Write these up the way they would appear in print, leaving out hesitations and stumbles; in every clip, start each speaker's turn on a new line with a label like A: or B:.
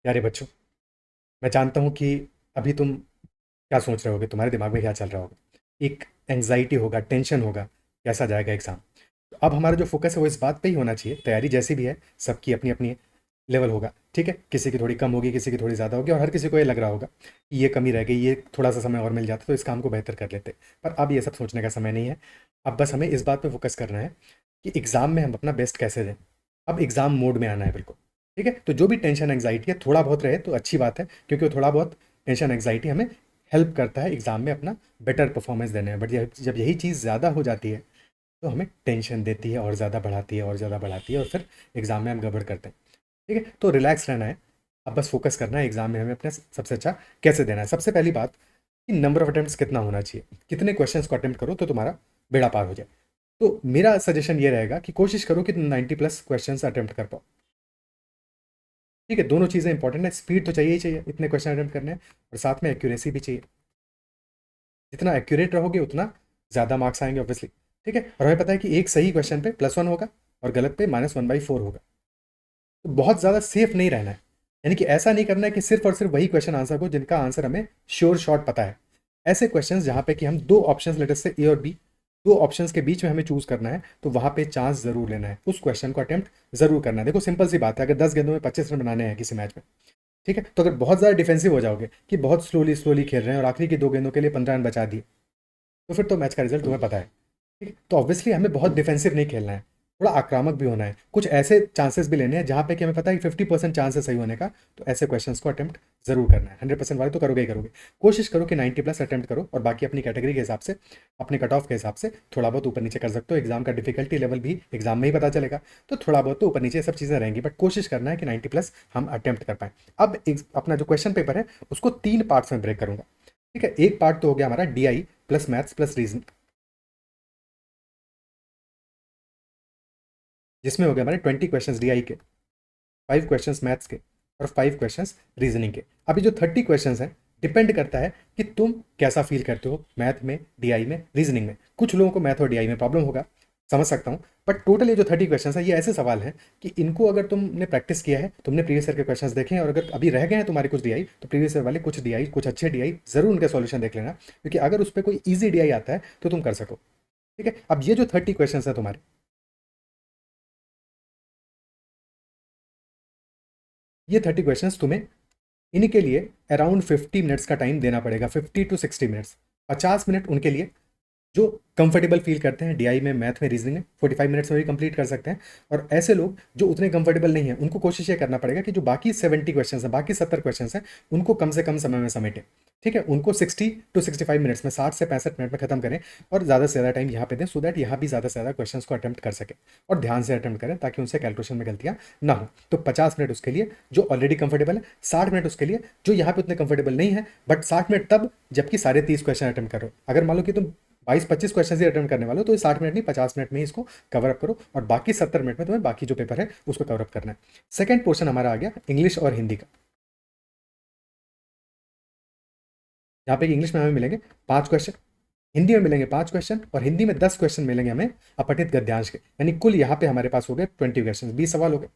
A: प्यारे बच्चों, मैं जानता हूँ कि अभी तुम क्या सोच रहे होगे, तुम्हारे दिमाग में क्या चल रहा होगा। एक एंग्जाइटी होगा, टेंशन होगा, कैसा जाएगा एग्ज़ाम। तो अब हमारा जो फोकस है वो इस बात पे ही होना चाहिए, तैयारी जैसी भी है सबकी अपनी अपनी लेवल होगा, ठीक है। किसी की थोड़ी कम होगी, किसी की थोड़ी ज़्यादा होगी, और हर किसी को ये लग रहा होगा कि ये कमी रह गई, ये थोड़ा सा समय और मिल जाता तो इस काम को बेहतर कर लेते। पर अब ये सब सोचने का समय नहीं है। अब बस हमें इस बात पे फोकस करना है कि एग्ज़ाम में हम अपना बेस्ट कैसे दें। अब एग्ज़ाम मोड में आना है बिल्कुल, ठीक है। तो जो भी टेंशन एंग्जाइटी है थोड़ा बहुत रहे तो अच्छी बात है, क्योंकि वो थोड़ा बहुत टेंशन एंग्जाइटी हमें हेल्प करता है एग्ज़ाम में अपना बेटर परफॉर्मेंस देने में। बट जब यही चीज़ ज़्यादा हो जाती है तो हमें टेंशन देती है, और ज़्यादा बढ़ाती है, और ज़्यादा बढ़ाती है, और फिर एग्ज़ाम में हम गड़बड़ करते हैं, ठीक है। तो रिलैक्स रहना है। अब बस फोकस करना है एग्ज़ाम में हमें अपने सबसे अच्छा कैसे देना है। सबसे पहली बात कि नंबर ऑफ अटेम्प्ट्स कितना होना चाहिए, कितने क्वेश्चंस को अटेम्प्ट करो तो तुम्हारा बेड़ा पार हो जाए। तो मेरा सजेशन ये रहेगा कि कोशिश करो कि तुम 90+ क्वेश्चंस अटेम्प्ट कर पाओ, ठीक है। दोनों चीज़ें इंपॉर्टेंट है, स्पीड तो चाहिए ही चाहिए, इतने क्वेश्चन अटेम्प्ट करने हैं, और साथ में एक्यूरेसी भी चाहिए। जितना एक्यूरेट रहोगे उतना ज़्यादा मार्क्स आएंगे ऑब्वियसली, ठीक है। और हमें पता है कि एक सही क्वेश्चन पे +1 होगा और गलत पे -1/4 होगा। तो बहुत ज़्यादा सेफ नहीं रहना है, यानी कि ऐसा नहीं करना है कि सिर्फ और सिर्फ वही क्वेश्चन आंसर को जिनका आंसर हमें श्योर शॉट पता है। ऐसे क्वेश्चंस जहाँ पे कि हम दो ऑप्शंस, लेटर से ए और बी, दो ऑप्शंस के बीच में हमें चूज करना है, तो वहाँ पे चांस जरूर लेना है, उस क्वेश्चन को अटेम्प्ट जरूर करना है। देखो सिंपल सी बात है, अगर 10 गेंदों में 25 रन बनाने हैं किसी मैच में, ठीक है, तो अगर बहुत ज़्यादा डिफेंसिव हो जाओगे कि बहुत स्लोली स्लोली खेल रहे हैं और आखिरी की 2 गेंदों के लिए 15 रन बचा दिए, तो फिर तो मैच का रिजल्ट तुम्हें पता है, ठीक है। तो ऑब्वियसली हमें बहुत डिफेंसिव नहीं खेलना है, थोड़ा आक्रामक भी होना है। कुछ ऐसे चांसेस भी लेने हैं जहाँ पे कि हमें पता है कि 50% चांस है सही होने का, तो ऐसे क्वेश्चंस को अटेम्प्ट जरूर करना है। 100% वाले तो करोगे ही करोगे। कोशिश करो कि 90+ अटेम्प्ट करो, और बाकी अपनी कैटेगरी के हिसाब से, अपने कट ऑफ के हिसाब से थोड़ा बहुत ऊपर नीचे कर सकते हो। एग्जाम का डिफिकल्टी लेवल भी एग्जाम में ही पता चलेगा, तो थोड़ा बहुत तो ऊपर नीचे सब चीज़ें रहेंगी, बट कोशिश करना है कि 90+ हम अटेम्प्ट कर पाएँ। अब अपना जो क्वेश्चन पेपर है उसको 3 पार्ट्स में ब्रेक करूंगा, ठीक है। एक पार्ट तो हो गया हमारा DI plus maths plus reason, जिसमें हो गए हमारे 20 क्वेश्चंस DI के, 5 क्वेश्चंस मैथ्स के, और 5 क्वेश्चंस रीजनिंग के। अभी जो 30 क्वेश्चंस हैं, डिपेंड करता है कि तुम कैसा फील करते हो मैथ में, DI में, रीजनिंग में। कुछ लोगों को मैथ और DI में प्रॉब्लम होगा, समझ सकता हूँ। बट टोटल ये जो 30 क्वेश्चंस है, ये ऐसे सवाल हैं कि इनको अगर तुमने प्रैक्टिस किया है, तुमने प्रीवियस ईयर के क्वेश्चंस देखे हैं, और अगर अभी रह गए हैं तुम्हारे कुछ DI, तो प्रीवियस ईयर वाले कुछ DI, कुछ अच्छे DI जरूर उनके सॉल्यूशन देख लेना, क्योंकि अगर उस पर कोई ईजी DI आता है तो तुम कर सको, ठीक है। अब ये जो 30 क्वेश्चंस है तुम्हारे, ये 30 क्वेश्चंस तुम्हें, इनके लिए अराउंड 50 मिनट्स का टाइम देना पड़ेगा, 50 to 60 मिनट्स। 50 मिनट उनके लिए जो कंफर्टेबल फील करते हैं DI में, मैथ में, रीजनिंग में, 45 मिनट्स में भी कंप्लीट कर सकते हैं। और ऐसे लोग जो उतने कंफर्टेबल नहीं है, उनको कोशिश ये करना पड़ेगा कि जो बाकी 70 क्वेश्चन हैं, बाकी 70 क्वेश्चन हैं, उनको कम से कम समय में समेटें, ठीक है। उनको 60 to 65 मिनट्स में, 60 से 65 मिनट में खत्म करें, और ज़्यादा से ज़्यादा टाइम यहाँ पे दें, सो दैट यहाँ भी ज़्यादा से ज़्यादा क्वेश्चन को अटेम्प्ट कर सकें, और ध्यान से अटेम्प्ट करें ताकि उनसे कैलकुलेशन में गलतियाँ ना हो। तो 50 मिनट उसके लिए जो ऑलरेडी कंफर्टेबल है, 60 मिनट उसके लिए जो यहाँ पे उतने कंफर्टेबल नहीं है, बट 60 मिनट तब जबकि साढ़े 30 क्वेश्चन अटेम्प्ट करो। अगर मान लो कि तुम 22-25 क्वेश्चन ही अटेम्प्ट करने वाले हो, तो ये 60 मिनट नहीं, 50 मिनट में ही इसको कवर अप करो, और बाकी 70 मिनट में तुम्हें बाकी जो पेपर है उसको कवर अप करना है। सेकंड पोर्शन हमारा आ गया इंग्लिश और हिंदी का, जहाँ पे इंग्लिश में हमें मिलेंगे 5 क्वेश्चन, हिंदी में मिलेंगे 5 क्वेश्चन, और हिंदी में 10 क्वेश्चन मिलेंगे हमें अपठित गद्यांश के। यानी कुल यहाँ पे हमारे पास हो गए 20 क्वेश्चन, 20 सवाल हो गए,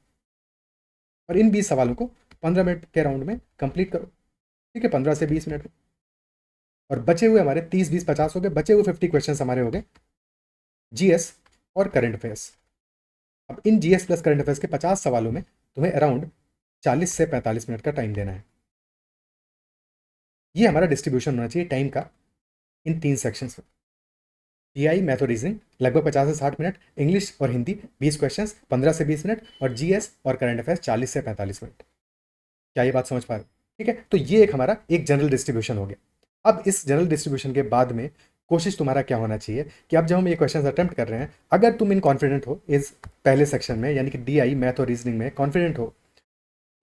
A: और इन 20 सवालों को 15 मिनट के राउंड में कंप्लीट करो, ठीक है, 15 से 20 मिनट में। और बचे हुए हमारे 30, 20, 50 हो गए, बचे हुए 50 क्वेश्चन हमारे हो गए GS और करंट अफेयर्स। अब इन GS प्लस करंट अफेयर्स के 50 सवालों में तुम्हें अराउंड 40 से 45 मिनट का टाइम देना है। ये हमारा डिस्ट्रीब्यूशन होना चाहिए टाइम का इन 3 सेक्शंस में। DI मैथ और रीजनिंग लगभग 50 से 60 मिनट, इंग्लिश और हिंदी 20 क्वेश्चन 15 से 20 मिनट, और GS और करंट अफेयर्स 40 से 45 मिनट। क्या ये बात समझ पा रहे हो? ठीक है, तो ये एक हमारा एक जनरल डिस्ट्रीब्यूशन हो गया। अब इस जनरल डिस्ट्रीब्यूशन के बाद में कोशिश तुम्हारा क्या होना चाहिए कि अब जब हम ये क्वेश्चन अटेम्प्ट कर रहे हैं, अगर तुम इन कॉन्फिडेंट हो इस पहले सेक्शन में, यानी कि DI मैथ और रीजनिंग में कॉन्फिडेंट हो,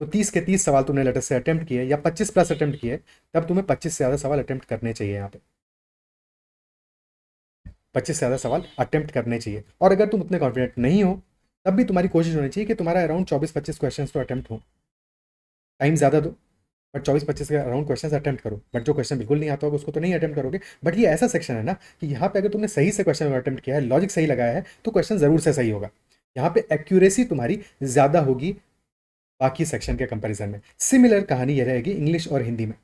A: तो 30 के 30 सवाल तुमने लेटर से अटेम्प्ट किए या 25+ अटेम्प्ट किए, तब तुम्हें 25 से ज़्यादा सवाल अटेम्प्ट करने चाहिए। यहाँ पे 25 से ज़्यादा सवाल अटेम्प्ट करने चाहिए, और अगर तुम उतने कॉन्फिडेंट नहीं हो, तब भी तुम्हारी कोशिश होनी चाहिए कि तुम्हारा अराउंड 24-25 क्वेश्चन तो अटेम्प्ट हो। टाइम ज़्यादा दो, बट 24-25 के अराउंड क्वेश्चन अटेम्प्ट करो। बट जो क्वेश्चन बिल्कुल नहीं आता होगा उसको तो नहीं अटेम्प्ट करोगे। बट ये ऐसा सेक्शन है ना कि यहाँ पे अगर तुमने सही से क्वेश्चन अटेम्प्ट किया है, लॉजिक सही लगाया है, तो क्वेश्चन ज़रूर से सही होगा। यहाँ पे एक्यूरेसी तुम्हारी ज़्यादा होगी बाकी सेक्शन के कंपैरिजन में। सिमिलर कहानी ये रहेगी इंग्लिश और हिंदी में।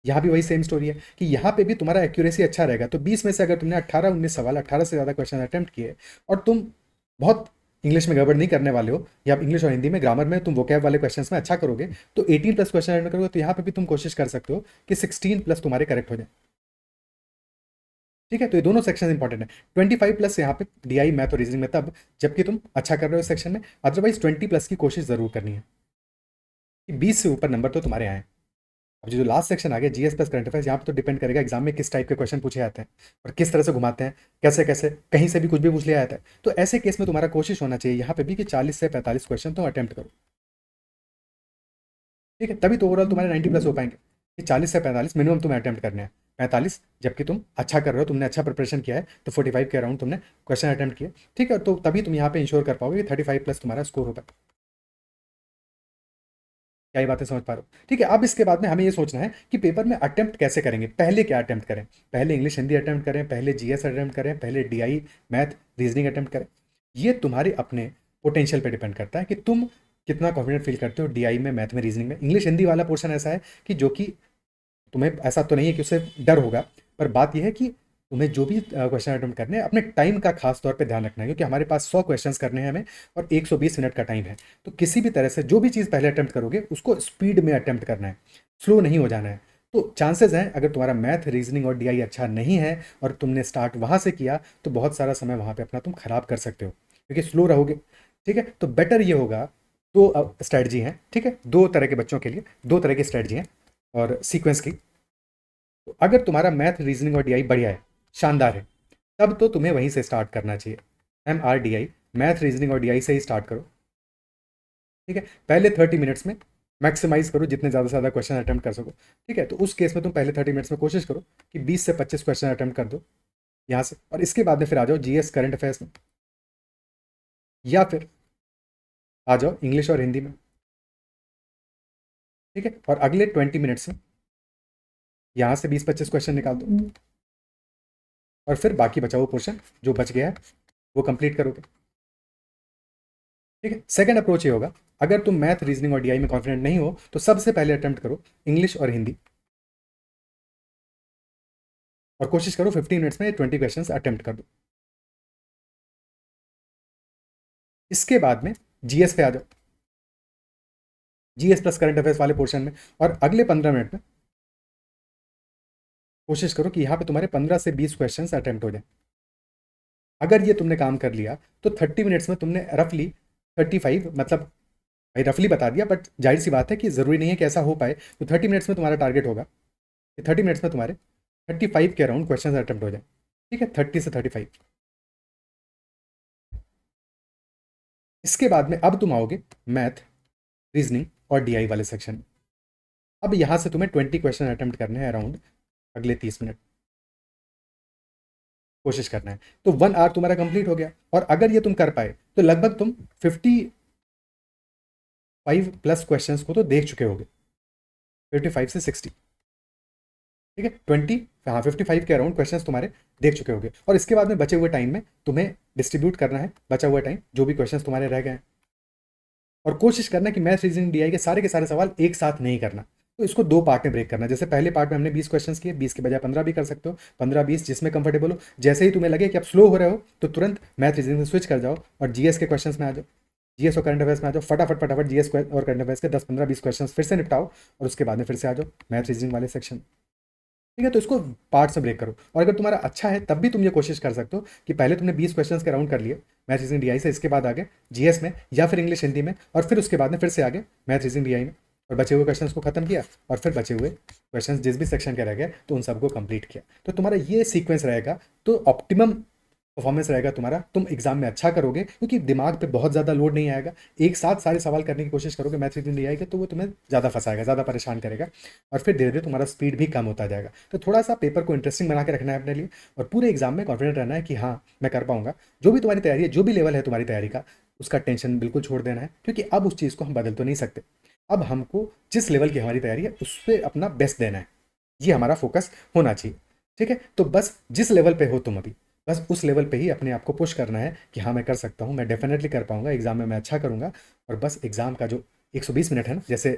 A: यहाँ भी वही सेम स्टोरी है कि यहाँ पे भी तुम्हारा एक्यूरेसी अच्छा रहेगा। तो 20 में से अगर तुमने 18-19 सवाल, 18 से ज़्यादा क्वेश्चन अटेम्प्ट किए और तुम बहुत इंग्लिश में गड़बड़ नहीं करने वाले हो, या इंग्लिश और हिंदी में ग्रामर में तुम वोकैब वाले क्वेश्चंस में अच्छा करोगे, तो 18 प्लस क्वेश्चन अटेम्प्ट करोगे, तो यहाँ पे भी तुम कोशिश कर सकते हो कि 16 प्लस तुम्हारे करेक्ट हो जाए। ठीक है, तो ये दोनों सेक्शन इंपॉर्टेंट है। 25 प्लस यहाँ पे डीआई, मैथ और रीजनिंग में तब जबकि तुम अच्छा कर रहे हो इस सेक्शन में। अदरवाइज 20 प्लस की कोशिश जरूर करनी है कि 20 से ऊपर नंबर तो तुम्हारे आए। अब जो लास्ट सेक्शन आ गया जीएस प्लस करंट अफेयर्स, यहाँ पे तो डिपेंड करेगा एग्जाम में किस टाइप के क्वेश्चन पूछे जाते हैं और किस तरह से घुमाते हैं, कैसे कैसे कहीं से भी कुछ भी पूछ लिया जाता है। तो ऐसे केस में तुम्हारा कोशिश होना चाहिए यहाँ पे भी कि 40 से 45 क्वेश्चन तुम अटेम्प्ट करो। ठीक है, तभी तो ओवरऑल तुम्हारे 90 प्लस हो पाएंगे कि 40 से 45 मिनिमम तुम्हें अटेम्प्ट करने हैं। 45 जबकि तुम अच्छा कर रहे हो, तुमने अच्छा प्रिपरेशन किया है, तो 45 के अराउंड तुमने क्वेश्चन अटेम्प्ट किए। ठीक है, तो तभी तुम यहाँ पे इंश्योर कर पाओगे कि 35 प्लस तुम्हारा स्कोर हो पाए। क्या ये बातें समझ पा रहे हो? ठीक है, अब इसके बाद में हमें ये सोचना है कि पेपर में अटेम्प्ट कैसे करेंगे। पहले क्या अटेम्प्ट करें? पहले इंग्लिश हिंदी अटेम्प्ट करें, पहले जीएस अटेम्प्ट करें, पहले डीआई मैथ रीजनिंग अटेम्प्ट करें? ये तुम्हारे अपने पोटेंशियल पे डिपेंड करता है कि तुम कितना कॉन्फिडेंट फील करते हो डीआई में, मैथ में, रीजनिंग में। इंग्लिश हिंदी वाला पोर्शन ऐसा है कि जो कि तुम्हें ऐसा तो नहीं है कि उससे डर होगा, पर बात यह है कि तुम्हें जो भी क्वेश्चन अटेम्प्ट करने हैं अपने टाइम का खास तौर पे ध्यान रखना है, क्योंकि हमारे पास 100 क्वेश्चंस करने हैं हमें और 120 मिनट का टाइम है। तो किसी भी तरह से जो भी चीज़ पहले अटेम्प्ट करोगे उसको स्पीड में अटेम्प्ट करना है, स्लो नहीं हो जाना है। तो चांसेस हैं अगर तुम्हारा मैथ, रीजनिंग और डीआई अच्छा नहीं है और तुमने स्टार्ट वहाँ से किया, तो बहुत सारा समय वहाँ पर अपना तुम खराब कर सकते हो क्योंकि स्लो रहोगे। ठीक है, तो बेटर ये होगा। दो स्ट्रैटेजी हैं, ठीक है, दो तरह के बच्चों के लिए दो तरह की स्ट्रैटेजी हैं और सीक्वेंस की। तो अगर तुम्हारा मैथ, रीजनिंग और डीआई बढ़िया है, शानदार है, तब तो तुम्हें वहीं से स्टार्ट करना चाहिए। MRDI, मैथ, रीजनिंग और डीआई से ही स्टार्ट करो। ठीक है, पहले 30 मिनट्स में मैक्सिमाइज करो जितने ज़्यादा से ज़्यादा क्वेश्चन अटेम्प्ट कर सको। ठीक है, तो उस केस में तुम पहले 30 मिनट्स में कोशिश करो कि 20 से 25 क्वेश्चन अटेम्प्ट कर दो यहाँ से, और इसके बाद में फिर आ जाओ जीएस करंट अफेयर्स में, या फिर आ जाओ इंग्लिश और हिंदी में। ठीक है, और अगले 20 मिनट्स में यहाँ से 20-25 क्वेश्चन निकाल दो और फिर बाकी बचा हुआ पोर्शन जो बच गया है वो कंप्लीट करोगे। ठीक है, सेकंड अप्रोच ये होगा, अगर तुम मैथ, रीजनिंग और डीआई में कॉन्फिडेंट नहीं हो तो सबसे पहले अटेम्प्ट करो इंग्लिश और हिंदी, और कोशिश करो 15 मिनट्स में 20 क्वेश्चंस अटेम्प्ट कर दो। इसके बाद में जीएस पे आ जाओ, जीएस प्लस करंट अफेयर्स वाले पोर्शन में, और अगले 15 मिनट में कोशिश करो कि यहाँ पे तुम्हारे 15 से 20 क्वेश्चंस अटेम्प्ट हो जाए। अगर ये तुमने काम कर लिया तो 30 मिनट्स में तुमने रफली 35, मतलब भाई रफली बता दिया, बट जाहिर सी बात है कि ज़रूरी नहीं है कि ऐसा हो पाए। तो 30 मिनट्स में तुम्हारा टारगेट होगा कि 30 मिनट्स में तुम्हारे 35 के अराउंड क्वेश्चन अटेम्प्ट हो जाए। ठीक है, 30 से 35। इसके बाद में अब तुम आओगे मैथ, रीजनिंग और डीआई वाले सेक्शन में। अब यहाँ से तुम्हें 20 क्वेश्चन अटेम्प्ट करने हैं अराउंड अगले 30 मिनट कोशिश करना है। तो 1 आवर तुम्हारा कंप्लीट हो गया, और अगर ये तुम कर पाए तो लगभग तुम 55 प्लस क्वेश्चंस को तो देख चुके होगे, 55 से 60। ठीक है, 20, हाँ 55 के अराउंड क्वेश्चंस तुम्हारे देख चुके होगे, और इसके बाद में बचे हुए टाइम में तुम्हें डिस्ट्रीब्यूट करना है बचा हुआ टाइम जो भी क्वेश्चंस तुम्हारे रह गए हैं, और कोशिश करना कि मैथ, रीजनिंग, डीआई के सारे सवाल एक साथ नहीं करना। तो इसको दो पार्ट में ब्रेक करना। जैसे पहले पार्ट में हमने 20 क्वेश्चंस किए, 20 के बजाय 15 भी कर सकते हो, 15-20 जिसमें कंफर्टेबल हो। जैसे ही तुम्हें लगे कि आप स्लो हो रहे हो तो तुरंत मैथ, रीजनिंग से स्विच कर जाओ और जीएस के क्वेश्चंस में आ जाओ, जीएस और करंट अफेयर्स में आ जाओ। फटाफट फटाफट जीएस और करंट अफेयर्स के 10-15-20 क्वेश्चंस फिर से निपटाओ, और उसके बाद में फिर से आ जाओ मैथ, रीजनिंग वाले सेक्शन। ठीक है, तो इसको पार्ट में ब्रेक करो। और अगर तुम्हारा अच्छा है तब भी तुम ये कोशिश कर सकते हो कि पहले तुमने 20 क्वेश्चंस के राउंड कर लिए मैथ, रीजनिंग, डीआई से, इसके बाद आगे जीएस में या फिर इंग्लिश, हिंदी में, और फिर उसके बाद में फिर से आगे मैथ, रीजनिंग, डीआई में, और बचे हुए क्वेश्चंस को खत्म किया, और फिर बचे हुए क्वेश्चंस जिस भी सेक्शन के रह गए तो उन सबको कंप्लीट किया। तो तुम्हारा ये सीक्वेंस रहेगा तो ऑप्टिमम परफॉर्मेंस रहेगा तुम्हारा। तुम एग्जाम में अच्छा करोगे क्योंकि दिमाग पे बहुत ज़्यादा लोड नहीं आएगा। एक साथ सारे सवाल करने की कोशिश करोगे मैथ, रीजनिंग, डीआई के, तो वो तुम्हें ज़्यादा फंसाएगा, ज़्यादा परेशान करेगा, और फिर धीरे धीरे तुम्हारा स्पीड भी कम होता जाएगा। तो थोड़ा सा पेपर को इंटरेस्टिंग बना के रखना है अपने लिए, और पूरे एग्जाम में कॉन्फिडेंट रहना है कि हाँ मैं कर पाऊंगा। जो भी तुम्हारी तैयारी है, जो भी लेवल है तुम्हारी तैयारी का, उसका टेंशन बिल्कुल छोड़ देना है, क्योंकि अब उस चीज़ को हम बदल तो नहीं सकते। अब हमको जिस लेवल की हमारी तैयारी है उस पर अपना बेस्ट देना है, ये हमारा फोकस होना चाहिए। ठीक है, तो बस जिस लेवल पे हो तुम अभी, बस उस लेवल पे ही अपने आप को पुश करना है कि हाँ मैं कर सकता हूँ, मैं डेफिनेटली कर पाऊंगा, एग्जाम में मैं अच्छा करूंगा, और बस एग्जाम का जो 120 मिनट है ना, जैसे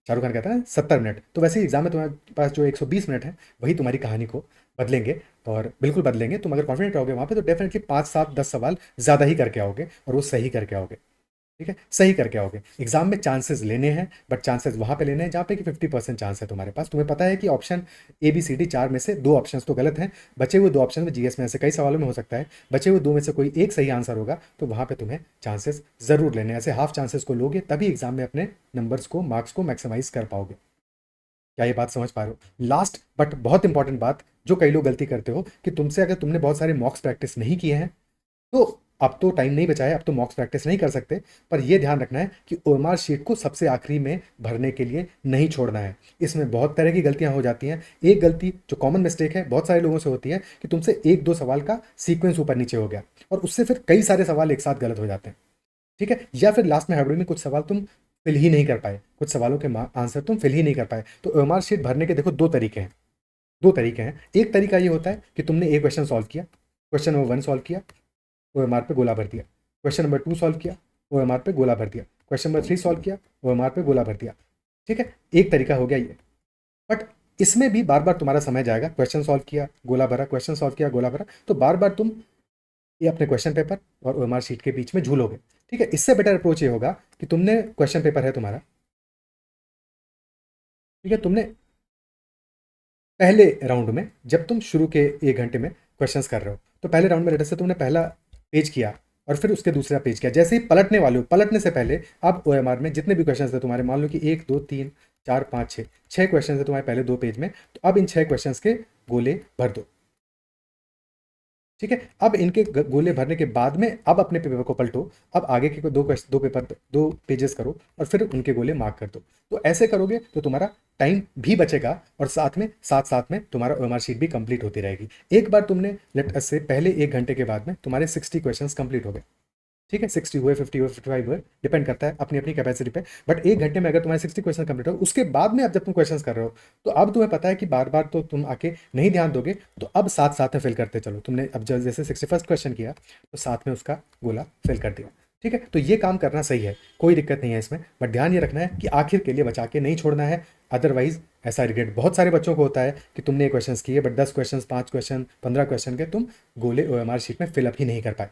A: शाहरुख खान कहता है ना 70 मिनट, तो वैसे ही एग्जाम में तुम्हारे पास जो 120 मिनट है वही तुम्हारी कहानी को बदलेंगे, और बिल्कुल बदलेंगे। तुम अगर कॉन्फिडेंट रहोगे वहाँ पे तो डेफिनेटली 5 7 10 सवाल ज़्यादा ही करके आओगे, और वो सही करके आओगे। ठीक है, सही करके आओगे। एग्जाम में चांसेस लेने हैं, बट चांसेस वहां पे लेने हैं जहाँ पे कि 50% चांस है तुम्हारे पास। तुम्हें पता है कि option A B C D 4 में से 2 ऑप्शंस तो गलत हैं, बचे हुए 2 ऑप्शन में जीएस में ऐसे कई सवालों में हो सकता है बचे हुए 2 में से कोई एक सही आंसर होगा, तो वहां पे तुम्हें चांसेस जरूर लेने हैं। ऐसे हाफ चांसेस को लोगे तभी एग्जाम में अपने नंबर्स को, मार्क्स को मैक्सिमाइज कर पाओगे। क्या ये बात समझ पा रहे हो? लास्ट बट बहुत इंपॉर्टेंट बात, जो कई लोग गलती करते हो कि तुमसे अगर तुमने बहुत सारे मॉक्स प्रैक्टिस नहीं किए हैं, तो अब तो टाइम नहीं बचा है, अब तो मॉक्स प्रैक्टिस नहीं कर सकते, पर यह ध्यान रखना है कि ओएमआर शीट को सबसे आखिरी में भरने के लिए नहीं छोड़ना है। इसमें बहुत तरह की गलतियां हो जाती हैं। एक गलती जो कॉमन मिस्टेक है बहुत सारे लोगों से होती है कि तुमसे 1 2 सवाल का सीक्वेंस ऊपर नीचे हो गया, और उससे फिर कई सारे सवाल एक साथ गलत हो जाते हैं। ठीक है, या फिर लास्ट में हड़बड़ी में कुछ सवाल तुम फिल ही नहीं कर पाए, कुछ सवालों के आंसर तुम फिल ही नहीं कर पाए। तो ओएमआर शीट भरने के देखो 2 तरीके हैं। 2 तरीके हैं। एक तरीका ये होता है कि तुमने एक क्वेश्चन सॉल्व किया, क्वेश्चन नंबर 1 सॉल्व किया, ओएमआर पे गोला भर दिया। क्वेश्चन नंबर 2 सॉल्व किया, ओएमआर पे गोला भर दिया। क्वेश्चन नंबर 3 सॉल्व किया, ओएमआर पे गोला भर दिया। ठीक है, एक तरीका हो गया ये। बट इसमें भी बार बार तुम्हारा समय जाएगा। क्वेश्चन सॉल्व किया, गोला भरा, क्वेश्चन सॉल्व किया, गोला भरा, तो बार बार तुम ये अपने क्वेश्चन पेपर और ओएमआर शीट के बीच में झूलोगे। ठीक है, इससे बेटर अप्रोच ये होगा कि तुमने क्वेश्चन पेपर है तुम्हारा, ठीक है, तुमने पहले राउंड में जब तुम शुरू के 1 घंटे में क्वेश्चंस कर रहे हो, तो पहले राउंड में लेटर से तुमने पहला पेज किया और फिर उसके दूसरा पेज किया। जैसे ही पलटने वाले हो, पलटने से पहले अब ओएमआर में जितने भी क्वेश्चंस थे तुम्हारे, मान लो कि 1 2 3 4 5 6 6 क्वेश्चन थे तुम्हारे पहले 2 पेज में, तो अब इन 6 क्वेश्चंस के गोले भर दो। ठीक है, अब इनके गोले भरने के बाद में अब अपने पेपर को पलटो, अब आगे के 2 पेजेस करो और फिर उनके गोले मार्क कर दो। तो ऐसे करोगे तो तुम्हारा टाइम भी बचेगा, और साथ में तुम्हारा ओएमआर शीट भी कंप्लीट होती रहेगी। एक बार तुमने लेट अस से पहले 1 घंटे के बाद में तुम्हारे 60 क्वेश्चंस कंप्लीट हो गए। ठीक है, 60 हुए, 50 हुए, 55 हुए, डिपेंड करता है अपनी अपनी कैपेसिटी पे। बट 1 घंटे में अगर तुम्हारे 60 क्वेश्चन कंप्लीट हो, उसके बाद में अब जब तुम क्वेश्चंस कर रहे हो, तो अब तुम्हें पता है कि बार बार तो तुम आके नहीं ध्यान दोगे, तो अब साथ साथ में फिल करते चलो। तुमने अब जैसे 61st क्वेश्चन किया, तो साथ में उसका गोला फिल कर दिया। ठीक है, तो ये काम करना सही है, कोई दिक्कत नहीं है इसमें, बट ध्यान ये रखना है कि आखिर के लिए बचा के नहीं छोड़ना है। अदरवाइज ऐसा रिग्रेट बहुत सारे बच्चों को होता है कि तुमने क्वेश्चन किए बट 10 क्वेश्चन, 5 क्वेश्चन, 15 क्वेश्चन के तुम गोले ओएमआर शीट में फिलअप ही नहीं कर पाए।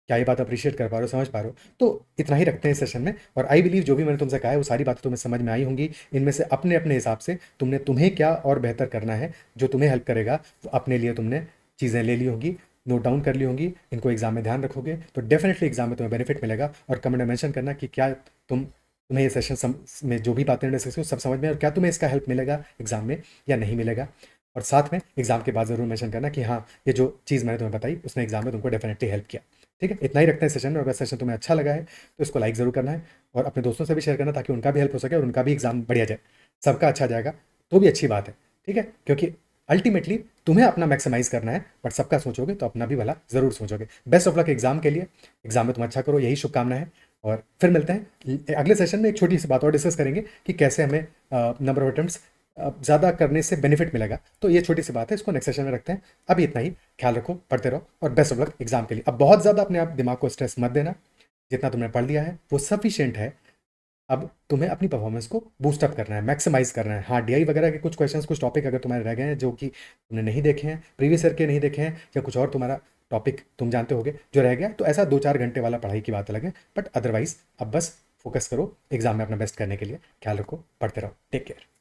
A: क्या ये बात अप्रिशिएट कर पा रहे हो, समझ पा रहे हो? तो इतना ही रखते हैं इस सेशन में, और आई बिलीव जो भी मैंने तुमसे कहा है वो सारी बातें तुम्हें समझ में आई होंगी। इनमें से अपने अपने हिसाब से तुम्हें क्या और बेहतर करना है, जो तुम्हें हेल्प करेगा, तो अपने लिए तुमने चीज़ें ले ली होंगी, नोट डाउन कर ली होंगी। इनको एग्जाम में ध्यान रखोगे तो डेफिनेटली एग्जाम में तुम्हें बेनिफिट मिलेगा। और कमेंट में मेंशन करना कि क्या तुम्हें ये सेशन में जो भी बातें डिस्कस हुई सब समझ में, और क्या तुम्हें इसका हेल्प मिलेगा एग्जाम में या नहीं मिलेगा। और साथ में एग्जाम के बाद जरूर मेंशन करना कि हाँ, ये जो चीज़ मैंने तुम्हें बताई उसने एग्जाम में तुमको डेफिनेटली हेल्प किया। ठीक है, इतना ही रखते हैं सेशन में। अगर सेशन तुम्हें अच्छा लगा है तो इसको लाइक ज़रूर करना है, और अपने दोस्तों से भी शेयर करना, ताकि उनका भी हेल्प हो सके और उनका भी एग्जाम बढ़िया जाए। सबका अच्छा जाएगा तो भी अच्छी बात है। ठीक है, क्योंकि अल्टीमेटली तुम्हें अपना मैक्सिमाइज करना है, बट सबका सोचोगे तो अपना भी भला ज़रूर सोचोगे। बेस्ट ऑफ लक एग्जाम के लिए, एग्जाम में तुम अच्छा करो, यही शुभकामना है। और फिर मिलते हैं अगले सेशन में। एक छोटी सी बात और डिस्कस करेंगे कि कैसे हमें नंबर ऑफ अटेम्प्ट्स ज़्यादा करने से बेनिफिट मिलेगा। तो ये छोटी सी बात है, इसको नेक्स्ट सेशन में रखते हैं। अभी इतना ही, ख्याल रखो, पढ़ते रहो, और बेस्ट ऑफ लक एग्जाम के लिए। अब बहुत ज़्यादा अपने आप दिमाग को स्ट्रेस मत देना, जितना तुमने पढ़ लिया है वो सफिशिएंट है। अब तुम्हें अपनी परफॉर्मेंस को बूस्ट अप करना है, मैक्सिमाइज करना है। हाँ, डीआई वगैरह के कुछ क्वेश्चंस, कुछ टॉपिक अगर तुम्हारे रह गए हैं जो कि तुमने नहीं देखे हैं, प्रीवियस ईयर के नहीं देखे हैं, या कुछ और तुम्हारा टॉपिक तुम जानते होगे जो रह गया, तो ऐसा 2 4 घंटे वाला पढ़ाई की बात अलग है। बट अदरवाइज अब बस फोकस करो एग्जाम में अपना बेस्ट करने के लिए। ख्याल रखो, पढ़ते रहो, टेक केयर।